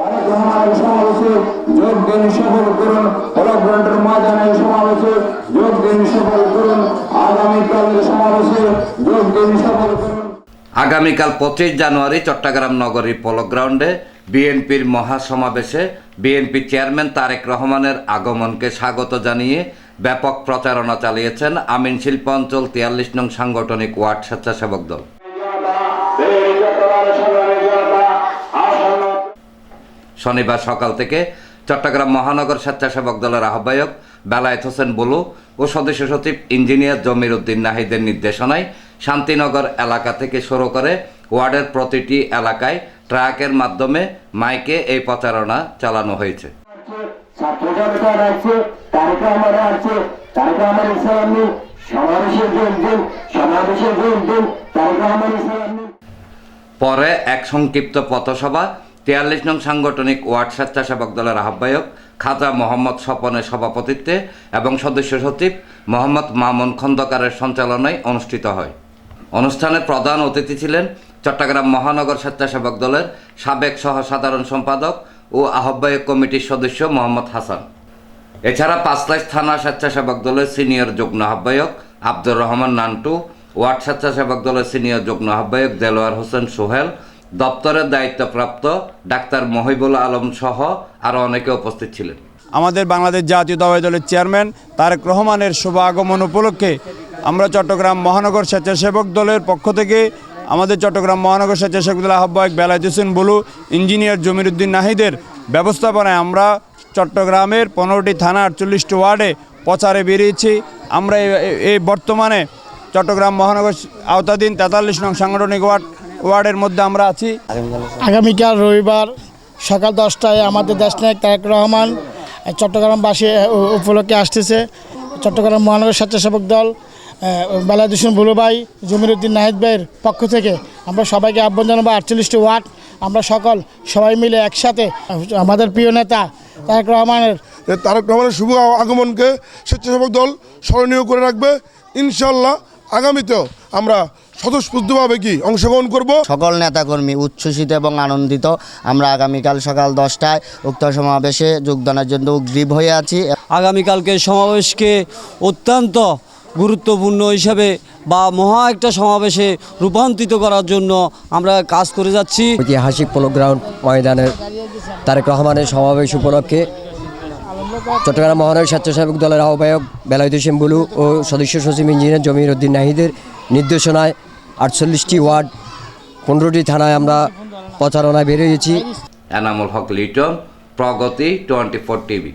তারেক রহমানের সমাবেশে যোগ দিন, সফল করুন। হলগ্রন্থের ময়দানে সমাবেশে যোগ দিন, সফল করুন। আগামীকালের সমাবেশে যোগ দিন, সফল করুন। আগামীকাল 25 জানুয়ারি চট্টগ্রাম নগরীর পলো গ্রাউন্ডে বিএনপির মহাসমাবেশে বিএনপি চেয়ারম্যান তারেক রহমানের আগমনকে স্বাগত জানিয়ে ব্যাপক প্রচারণা চালিয়েছেন আমিন শিল্প অঞ্চল 43 নং সাংগঠনিক ওয়ার্ড স্বেচ্ছাসেবক দল। শনিবার সকাল থেকে চট্টগ্রাম মহানগর স্বেচ্ছাসেবক দলের আহ্বায়ক বেলায়েত হোসেন বুলু ও সদস্য সচিব ইঞ্জিনিয়ার জমির উদ্দিন নাহিদের নির্দেশনায় শান্তিনগর এলাকা থেকে শুরু করে ওয়ার্ডের প্রতিটি এলাকায় ট্রাকের মাধ্যমে মাইকে এই প্রচারণা চালানো হয়েছে। পরে এক সংক্ষিপ্ত পথসভা 43 নং সাংগঠনিক ওয়ার্ড স্বেচ্ছাসেবক দলের আহ্বায়ক খাজা মোহাম্মদ স্বপনের সভাপতিত্বে এবং সদস্য সচিব মোহাম্মদ মামুন খন্দকারের সঞ্চালনায় অনুষ্ঠিত হয়। অনুষ্ঠানে প্রধান অতিথি ছিলেন চট্টগ্রাম মহানগর স্বেচ্ছাসেবক দলের সাবেক সহ সাধারণ সম্পাদক ও আহ্বায়ক কমিটির সদস্য মোহাম্মদ হাসান। এছাড়া পাঁচলাইশ থানা স্বেচ্ছাসেবক দলের সিনিয়র যুগ্ম আহ্বায়ক আব্দুর রহমান নান্টু, ওয়ার্ড স্বেচ্ছাসেবক দলের সিনিয়র যুগ্ম আহ্বায়ক দেলোয়ার হোসেন সোহেল, দপ্তরের দায়িত্বপ্রাপ্ত ডাক্তার মহিবুল আলম সহ আরও অনেকে উপস্থিত ছিলেন। আমাদের বাংলাদেশ জাতীয়তাবাদী দলের চেয়ারম্যান তারেক রহমানের শুভ আগমন উপলক্ষে আমরা চট্টগ্রাম মহানগর স্বেচ্ছাসেবক দলের পক্ষ থেকে আমাদের চট্টগ্রাম মহানগর স্বেচ্ছাসেবক দলের আহ্বায়ক বেলায়েত হোসেন বুলু, ইঞ্জিনিয়ার জমির উদ্দিন নাহিদের ব্যবস্থাপনায় আমরা চট্টগ্রামের 15টি থানা 48টি ওয়ার্ডে প্রচারে বেরিয়েছি। আমরা এই বর্তমানে চট্টগ্রাম মহানগর আওতাধীন 43 নং সাংগঠনিক ওয়ার্ডের মধ্যে আমরা আছি। আগামীকাল রবিবার সকাল 10টায় আমাদের দেশনায়ক তারেক রহমান চট্টগ্রামবাসী উপলক্ষে আসতেছে। চট্টগ্রাম মহানগর স্বেচ্ছাসেবক দল বেলায়েত হোসেন বুলু ভাই, জমির উদ্দিন নাহিদ ভাইয়ের পক্ষ থেকে আমরা সবাইকে আহ্বান জানাবো। 48টি ওয়ার্ড আমরা সবাই মিলে একসাথে আমাদের প্রিয় নেতা তারেক রহমানের শুভ আগমনকে স্বেচ্ছাসেবক দল স্মরণীয় করে রাখবে। ইনশাল্লাহ আগামীতেও আমরা স্বতঃস্ফূর্তভাবে অংশগ্রহণ করব। সকল নেতাকর্মী উচ্ছ্বসিত এবং আনন্দিত। আমরা আগামীকাল সকাল 10টায় উক্ত সমাবেশে যোগদানের জন্য উদ্গ্রীব হয়ে আছি। আগামীকালকে সমাবেশকে অত্যন্ত গুরুত্বপূর্ণ হিসাবে বা মহা একটা সমাবেশে রূপান্তরিত করার জন্য আমরা কাজ করে যাচ্ছি। ঐতিহাসিক পোলো গ্রাউন্ড ময়দানের তারেক রহমানের সমাবেশ উপলক্ষে চট্টগ্রাম মহানগর স্বেচ্ছাসেবক দলের আহ্বায়ক বেলায়েত হোসেন বুলু ও সদস্য সচিব ইঞ্জিনিয়ার জমির উদ্দিন নাহিদের নির্দেশনায় 48টি ওয়ার্ড 15টি থানায় আমরা প্রচারণায় বেরিয়েছি। এনামুল হক লিটন, প্রগতি 24 টিভি।